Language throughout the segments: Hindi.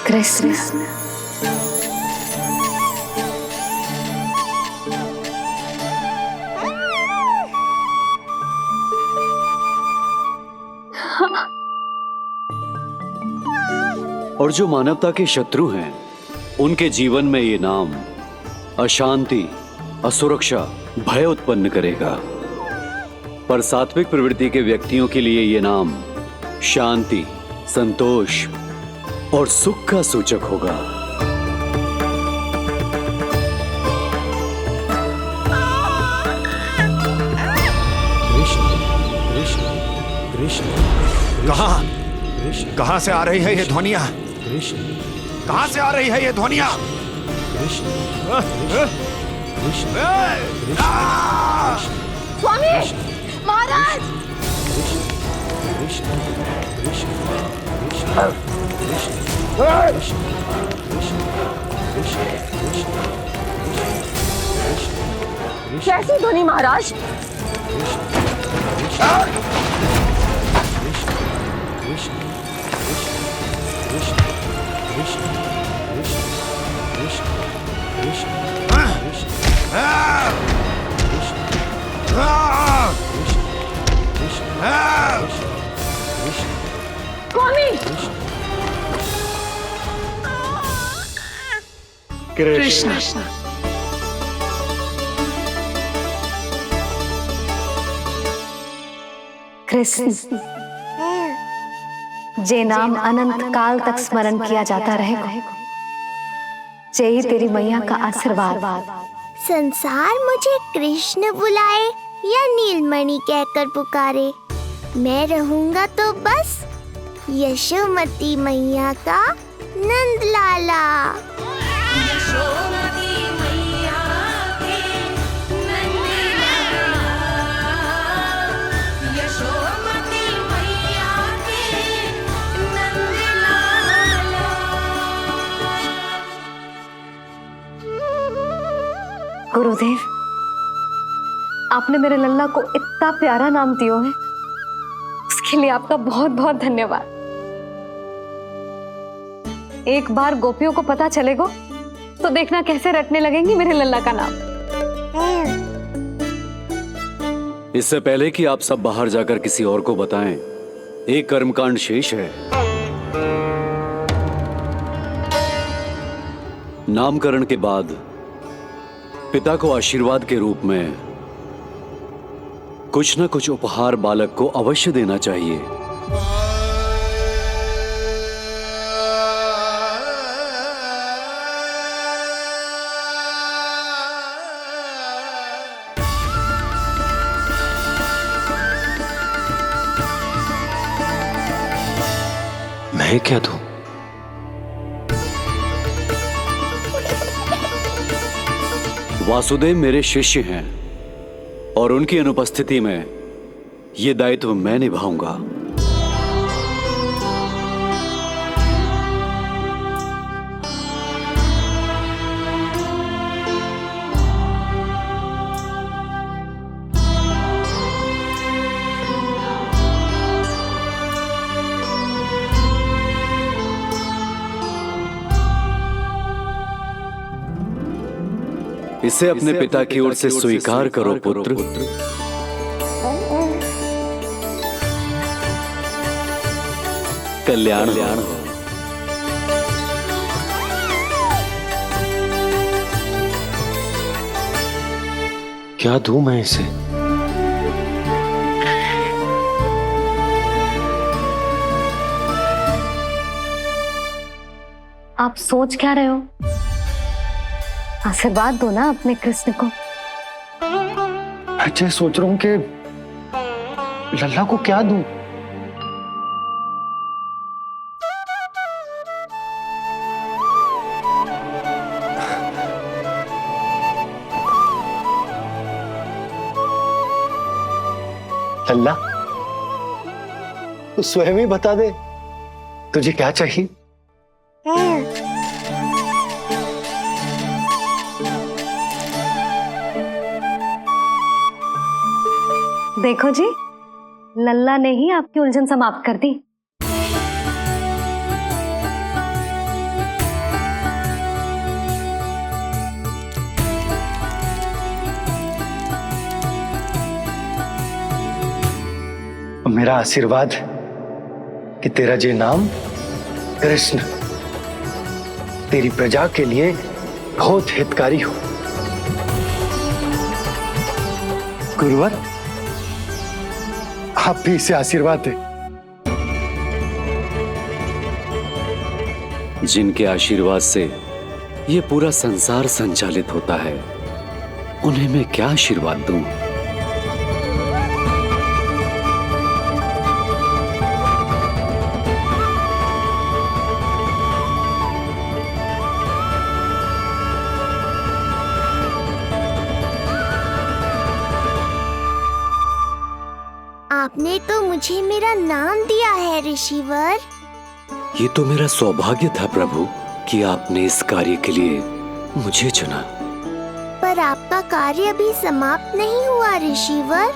कृष्ण। और जो मानवता के शत्रु हैं, उनके जीवन में ये नाम अशांति, असुरक्षा, भय उत्पन्न करेगा। पर सात्विक प्रवृत्ति के व्यक्तियों के लिए ये नाम शांति, संतोष और सुख का सूचक होगा। कृष्ण कृष्ण कृष्ण। कहां से आ रही है ये ध्वनियां? कृष्ण कहां से आ रही है ये ध्वनियां? कृष्ण कृष्ण। स्वामी महाराज, कृष्ण कृष्ण कैसी ध्वनि महाराज? स्वामी कृष्ण। कृष्ण, जे नाम अनंत काल तक स्मरण किया जाता रहेगा, जे ही तेरी मैया का आशीर्वाद। संसार मुझे कृष्ण बुलाए या नीलमणि कहकर पुकारे, मैं रहूंगा तो बस यशोमती मैया का नंद लाला। यशोमती मैया के नंद लाला, यशोमती मैया के नंद लाला। गुरुदेव, आपने मेरे लल्ला को इतना प्यारा नाम दियो है, उसके लिए आपका बहुत बहुत धन्यवाद। एक बार गोपियों को पता चलेगा तो देखना कैसे रटने लगेंगी मेरे लल्ला का नाम। इससे पहले कि आप सब बाहर जाकर किसी और को बताएं, एक कर्मकांड शेष है। नामकरण के बाद पिता को आशीर्वाद के रूप में कुछ न कुछ उपहार बालक को अवश्य देना चाहिए। मैं क्या दूं? वासुदेव मेरे शिष्य हैं और उनकी अनुपस्थिति में यह दायित्व मैं निभाऊंगा। इसे अपने पिता की ओर से स्वीकार करो पुत्र। कल्याण हो। क्या दूं मैं इसे? आप सोच क्या रहे हो? आशीर्वाद दो ना अपने कृष्ण को। अच्छा, सोच रहा हूं कि लल्ला को क्या दूं। लल्ला, तू स्वयं ही बता दे, तुझे क्या चाहिए? देखो जी, लल्ला ने ही आपकी उलझन समाप्त कर दी। मेरा आशीर्वाद कि तेरा ये नाम कृष्ण तेरी प्रजा के लिए बहुत हितकारी हो। गुरुवर, आप भी इसे आशीर्वाद दें। जिनके आशीर्वाद से ये पूरा संसार संचालित होता है, उन्हें मैं क्या आशीर्वाद दूं? आपने तो मुझे मेरा नाम दिया है ऋषिवर। ये तो मेरा सौभाग्य था प्रभु कि आपने इस कार्य के लिए मुझे चुना। पर आपका कार्य अभी समाप्त नहीं हुआ ऋषिवर।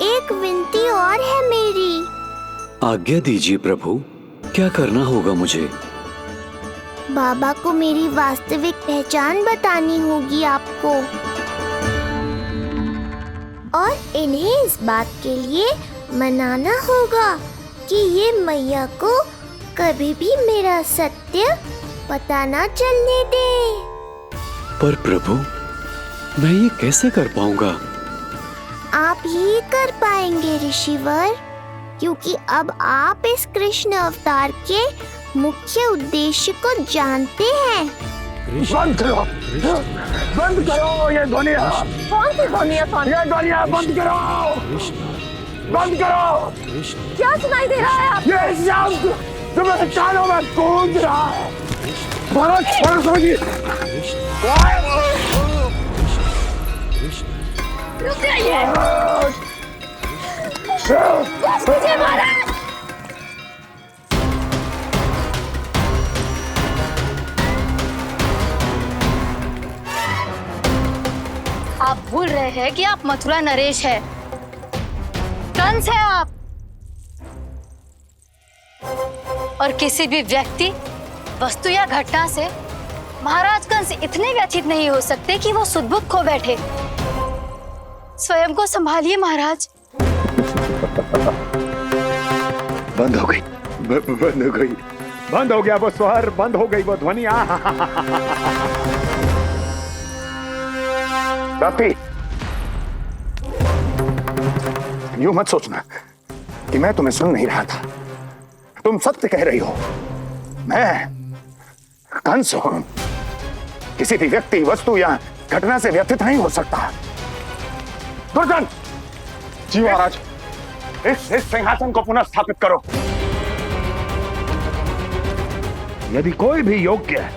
एक विनती और है मेरी। आज्ञा दीजिए प्रभु, क्या करना होगा मुझे? बाबा को मेरी वास्तविक पहचान बतानी होगी आपको, और इन्हें इस बात के लिए मनाना होगा कि ये मैया को कभी भी मेरा सत्य पता ना चलने दे। पर प्रभु, मैं ये कैसे कर पाऊंगा? आप ही कर पाएंगे ऋषिवर, क्योंकि अब आप इस कृष्ण अवतार के मुख्य उद्देश्य को जानते हैं। बंद करो, बंद करो ये ध्वनिया। कौन सी ध्वनिया? ये ध्वनिया बंद करो, बंद करो। क्या सुनाई दे रहा है? ये शब्द तुम्हारे कानों में गूंज रहा है। भरत सरस्वती, रुक जाइए। मुझे महाराज। आप भूल रहे हैं कि आप मथुरा नरेश है, कंस है आप। और किसी भी व्यक्ति, वस्तु या घटना से महाराज कंस इतने व्यथित नहीं हो सकते कि वो सुध-बुध खो बैठे। स्वयं को संभालिए महाराज। बंद हो गई, बंद हो गई, बंद हो गया वो स्वर, बंद हो गई वो ध्वनिया। रापी, यूं मत सोचना कि मैं तुम्हें सुन नहीं रहा था। तुम सत्य कह रही हो। मैं कंस हूं। किसी भी व्यक्ति, वस्तु या घटना से व्यथित नहीं हो सकता। दुर्जन, जी महाराज, इस सिंहासन को पुनः स्थापित करो। यदि कोई भी योग्य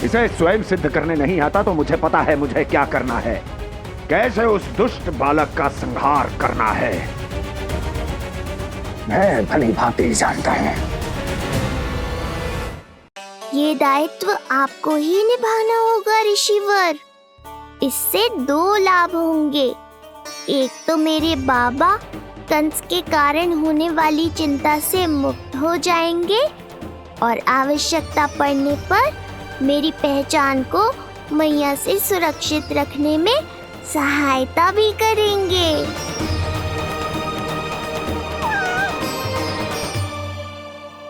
इसे स्वयं सिद्ध करने नहीं आता तो मुझे पता है मुझे क्या करना है, कैसे उस दुष्ट बालक का संहार करना है। मैं भली भांति जानता हूं। ये दायित्व आपको ही निभाना होगा ऋषिवर। इससे दो लाभ होंगे। एक तो मेरे बाबा कंस के कारण होने वाली चिंता से मुक्त हो जाएंगे, और आवश्यकता पड़ने पर मेरी पहचान को मैया से सुरक्षित रखने में सहायता भी करेंगे।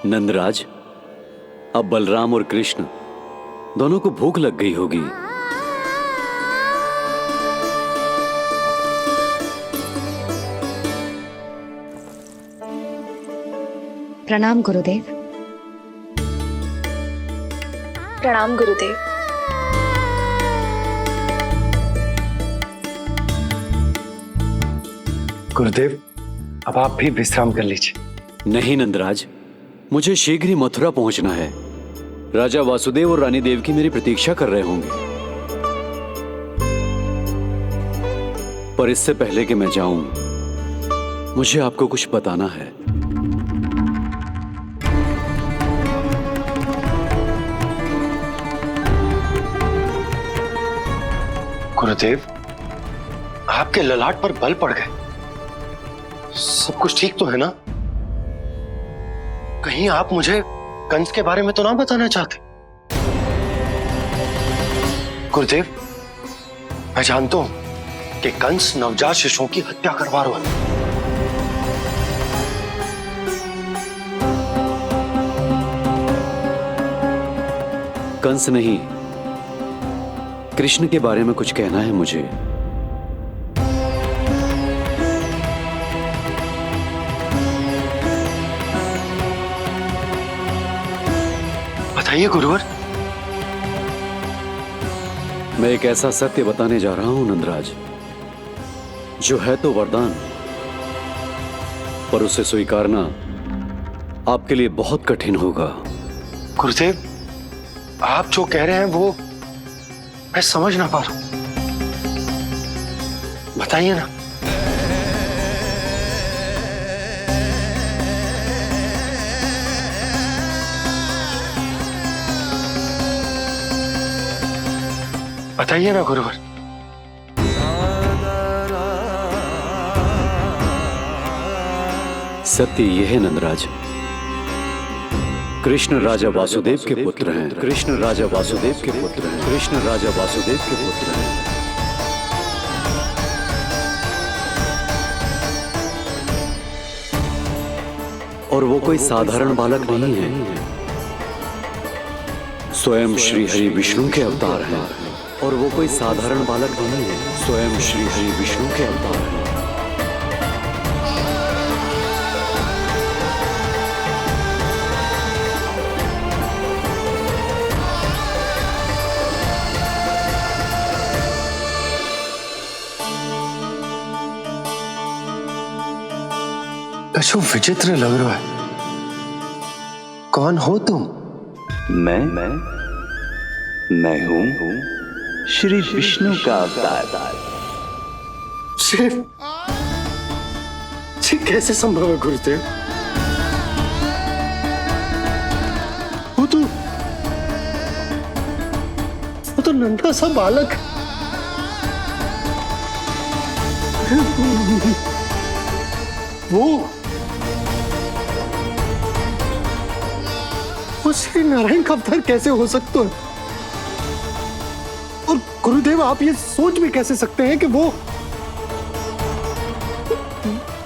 नंदराज, अब बलराम और कृष्ण दोनों को भूख लग गई होगी। प्रणाम गुरुदेव। प्रणाम गुरुदेव। गुरुदेव, अब आप भी विश्राम कर लीजिए। नहीं नंदराज, मुझे शीघ्र ही मथुरा पहुंचना है। राजा वासुदेव और रानी देवकी मेरी प्रतीक्षा कर रहे होंगे। पर इससे पहले कि मैं जाऊं, मुझे आपको कुछ बताना है। गुरुदेव, आपके ललाट पर बल पड़ गए। सब कुछ ठीक तो है ना? कहीं आप मुझे कंस के बारे में तो ना बताना चाहते? गुरुदेव, मैं जानता हूं कि कंस नवजात शिशुओं की हत्या करवा रहा है। कंस नहीं, कृष्ण के बारे में कुछ कहना है मुझे। बताइए गुरुवर। मैं एक ऐसा सत्य बताने जा रहा हूं नंदराज, जो है तो वरदान, पर उसे स्वीकारना आपके लिए बहुत कठिन होगा। गुरुदेव, आप जो कह रहे हैं वो मैं समझ ना पा रहा हूं, बताइए ना। बताइए ना गुरुवर। सत्य यह है नंदराज, कृष्ण राजा वासुदेव के पुत्र हैं। कृष्ण राजा वासुदेव के पुत्र हैं। कृष्ण राजा वासुदेव के पुत्र हैं। और वो कोई साधारण बालक नहीं है, स्वयं श्री हरि विष्णु के अवतार हैं। और वो कोई साधारण बालक नहीं है, स्वयं श्री हरि विष्णु के अवतार हैं। कछु विचित्र लग रहा है। कौन हो तुम? मैं हूं श्री विष्णु का अवतार। शिव, ये कैसे संभव है गुरुदेव? वो तो नन्हा सा बालक। वो श्री नारायण का अवतार कैसे हो सकता है? और गुरुदेव, आप ये सोच भी कैसे सकते हैं कि वो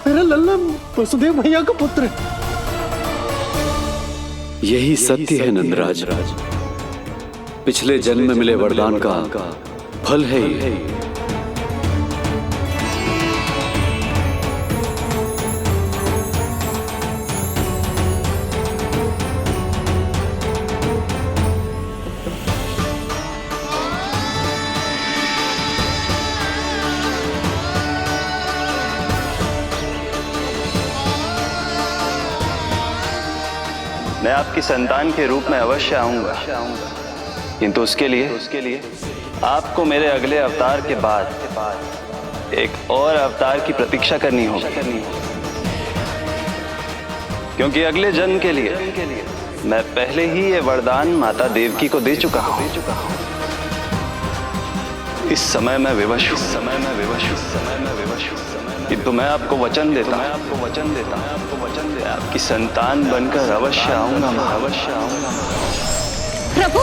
मेरा लल्ला वसुदेव भैया का पुत्र है? यही सत्य है नंदराज, पिछले जन्म में मिले वरदान का फल है ये। मैं आपकी संतान के रूप में अवश्य आऊंगा, किंतु उसके लिए आपको मेरे अगले अवतार के बाद एक और अवतार की प्रतीक्षा करनी होगी, क्योंकि अगले जन्म के लिए मैं पहले ही ये वरदान माता देवकी को दे चुका हूं। इस समय मैं विवश हूं, किंतु मैं आपको वचन देता हूं, आपकी संतान बनकर अवश्य आऊंगा। प्रभु,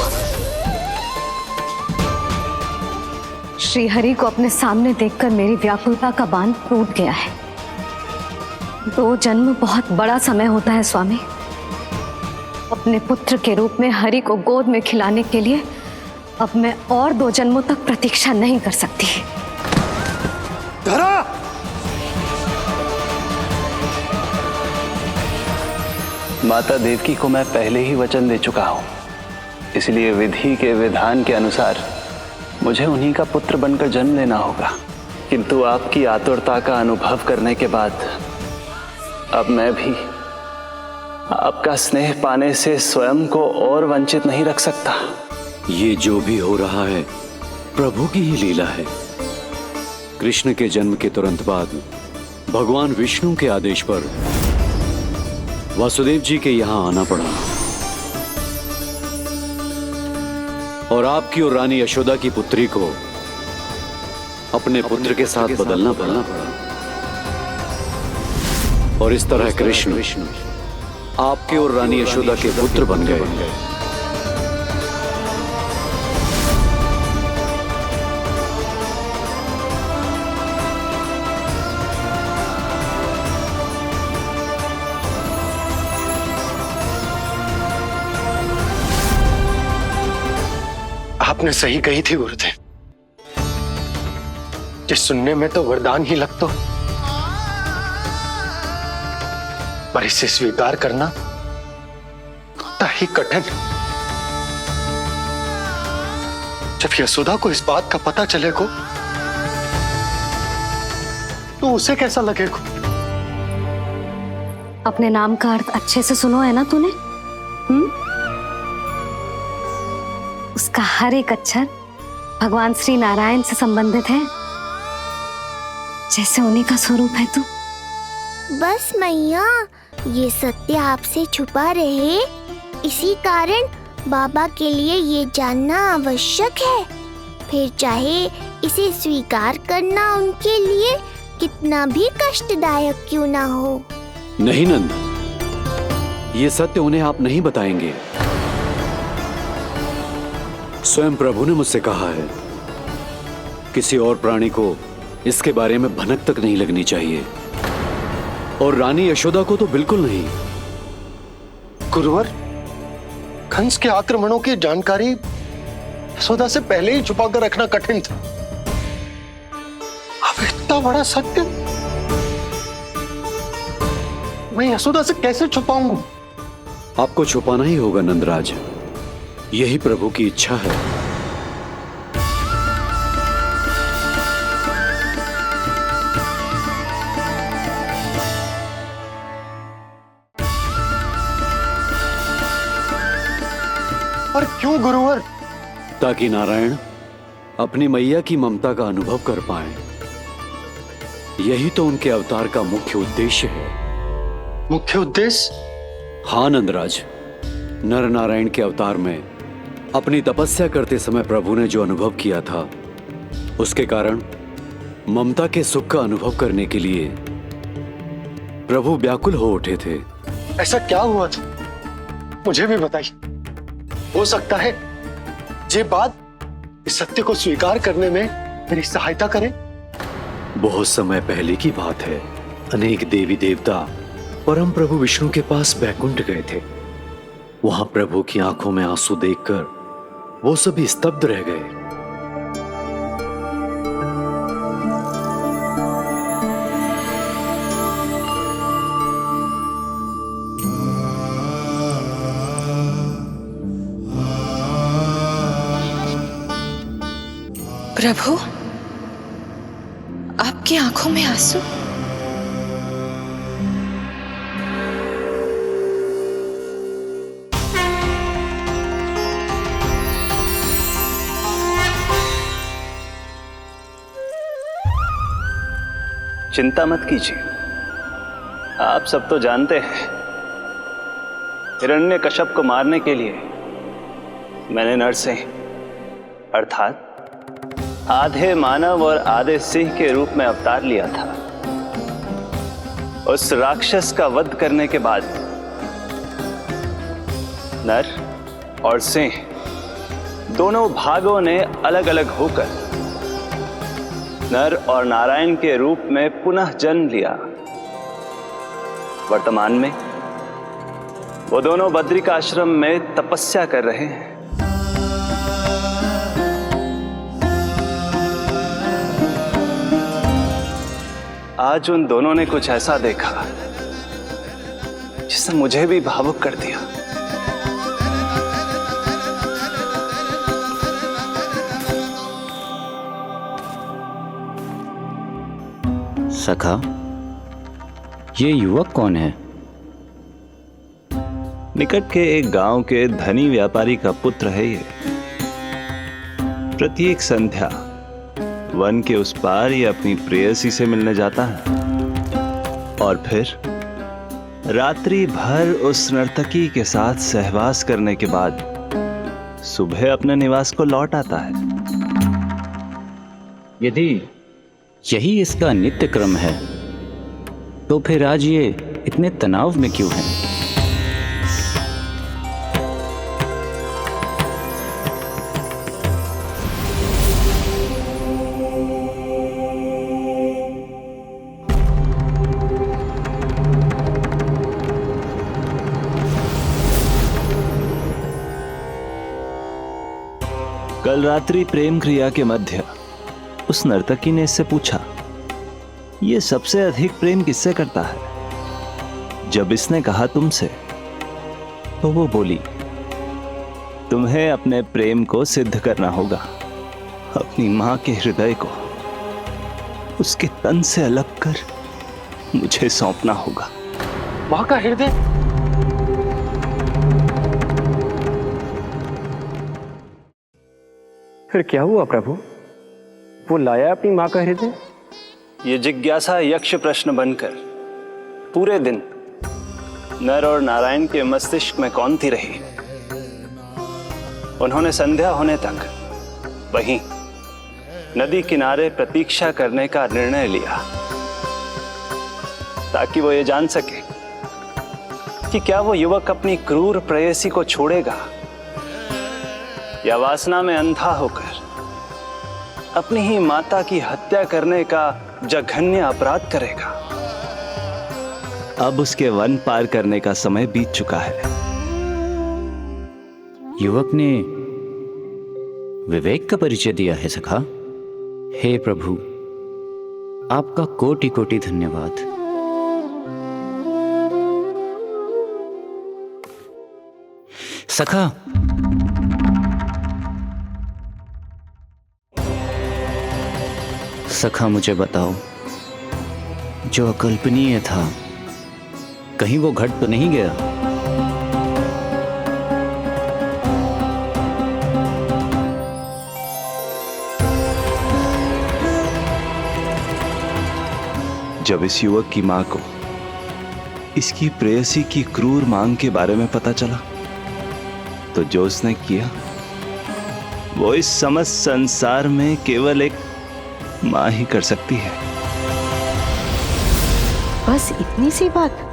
श्री हरि को अपने सामने देखकर मेरी व्याकुलता का बांध टूट गया है। 2 जन्म बहुत बड़ा समय होता है स्वामी। अपने पुत्र के रूप में हरि को गोद में खिलाने के लिए अब मैं और 2 जन्मों तक प्रतीक्षा नहीं कर सकती। धरा! माता देवकी को मैं पहले ही वचन दे चुका हूं, इसलिए विधि के विधान के अनुसार मुझे उन्हीं का पुत्र बनकर जन्म लेना होगा। किंतु आपकी आतुरता का अनुभव करने के बाद अब मैं भी आपका स्नेह पाने से स्वयं को और वंचित नहीं रख सकता। ये जो भी हो रहा है प्रभु की ही लीला है। कृष्ण के जन्म के तुरंत बाद भगवान विष्णु के आदेश पर वासुदेव जी के यहां आना पड़ा और आपकी और रानी यशोदा की पुत्री को अपने पुत्र के साथ बदलना पड़ा और इस तरह कृष्ण आपके और रानी यशोदा के पुत्र बन गए। आपने सही कही थी गुरुदेव। जिस सुनने में तो वरदान ही लगता, पर इसे स्वीकार करना होता ही कठिन। जब यशोदा को इस बात का पता चलेगा तो उसे कैसा लगेगा? अपने नाम का अर्थ अच्छे से सुनो है ना तूने? उसका हर एक अक्षर भगवान श्री नारायण से संबंधित है, जैसे उन्हीं का स्वरूप है तू। बस मैया, ये सत्य आपसे छुपा रहे, इसी कारण बाबा के लिए ये जानना आवश्यक है। फिर चाहे इसे स्वीकार करना उनके लिए कितना भी कष्टदायक क्यों ना हो। नहीं नंद, ये सत्य उन्हें आप नहीं बताएंगे। स्वयं प्रभु ने मुझसे कहा है, किसी और प्राणी को इसके बारे में भनक तक नहीं लगनी चाहिए, और रानी यशोदा को तो बिल्कुल नहीं। गुरुवर, कंस के आक्रमणों की जानकारी यशोदा से पहले ही छुपा कर रखना कठिन था। अब इतना बड़ा सत्य मैं यशोदा से कैसे छुपाऊंगा? आपको छुपाना ही होगा नंदराज, यही प्रभु की इच्छा है। पर क्यों गुरुवर? ताकि नारायण अपनी मैया की ममता का अनुभव कर पाए। यही तो उनके अवतार का मुख्य उद्देश्य है। मुख्य उद्देश्य? हाँ नंदराज, नर नारायण के अवतार में अपनी तपस्या करते समय प्रभु ने जो अनुभव किया था, उसके कारण ममता के सुख का अनुभव करने के लिए प्रभु व्याकुल हो उठे थे। ऐसा क्या हुआ था, मुझे भी बताइए। हो सकता है ये बात इस सत्य को स्वीकार करने में मेरी सहायता करे। बहुत समय पहले की बात है। अनेक देवी देवता परम प्रभु विष्णु के पास बैकुंठ गए थे। वहां प्रभु की आंखों में आंसू देखकर वो सभी स्तब्ध रह गए। प्रभु, आपकी आंखों में आंसू? चिंता मत कीजिए, आप सब तो जानते हैं, हिरण्यकश्यप को मारने के लिए मैंने नरसिंह अर्थात आधे मानव और आधे सिंह के रूप में अवतार लिया था। उस राक्षस का वध करने के बाद नर और सिंह दोनों भागों ने अलग अलग होकर नर और नारायण के रूप में पुनः जन्म लिया। वर्तमान में वो दोनों बद्रिकाश्रम में तपस्या कर रहे हैं। आज उन दोनों ने कुछ ऐसा देखा जिसने मुझे भी भावुक कर दिया। सखा, ये युवक कौन है? निकट के एक गांव के धनी व्यापारी का पुत्र है ये। प्रत्येक संध्या वन के उस पार ये अपनी प्रेयसी से मिलने जाता है और फिर रात्रि भर उस नर्तकी के साथ सहवास करने के बाद सुबह अपने निवास को लौट आता है। यदि यही इसका नित्य क्रम है, तो फिर आज ये इतने तनाव में क्यों है? कल रात्रि प्रेम क्रिया के मध्य उस नर्तकी ने इससे पूछा, ये सबसे अधिक प्रेम किससे करता है? जब इसने कहा तुमसे, तो वो बोली, तुम्हें अपने प्रेम को सिद्ध करना होगा। अपनी मां के हृदय को उसके तन से अलग कर मुझे सौंपना होगा। माँ का हृदय? फिर क्या हुआ प्रभु? वो लाया अपनी माँ का हृदय? ये जिज्ञासा यक्ष प्रश्न बनकर पूरे दिन नर और नारायण के मस्तिष्क में कौंधती रही। उन्होंने संध्या होने तक वहीं नदी किनारे प्रतीक्षा करने का निर्णय लिया, ताकि वो ये जान सके कि क्या वो युवक अपनी क्रूर प्रेयसी को छोड़ेगा या वासना में अंधा होकर अपनी ही माता की हत्या करने का जघन्य अपराध करेगा। अब उसके वन पार करने का समय बीत चुका है। युवक ने विवेक का परिचय दिया है सखा। हे प्रभु, आपका कोटि कोटि धन्यवाद। सखा, सखा मुझे बताओ, जो अकल्पनीय था कहीं वो घट तो नहीं गया? जब इस युवक की मां को इसकी प्रेयसी की क्रूर मांग के बारे में पता चला, तो जो उसने किया वो इस समस्त संसार में केवल एक मां ही कर सकती है। बस इतनी सी बात?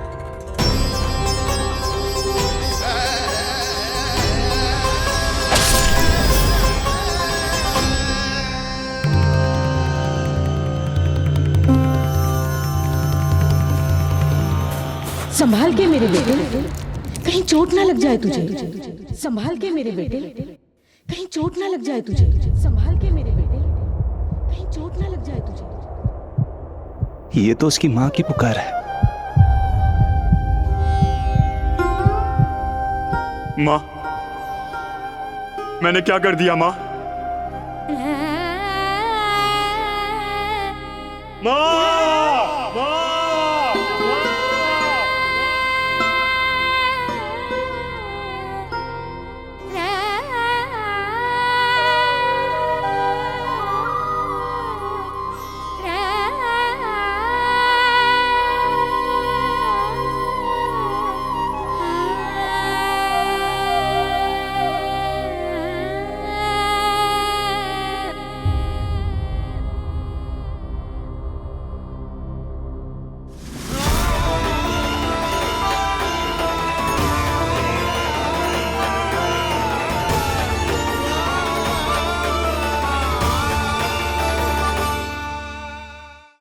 संभाल के मेरे बेटे, कहीं चोट ना लग जाए तुझे। संभाल के मेरे बेटे, कहीं चोट ना लग जाए तुझे। संभाल के मेरे बेटे, कहीं चोट ना लग जाए तुझे। ये तो उसकी मां की पुकार है। मां, मैंने क्या कर दिया मां? मां!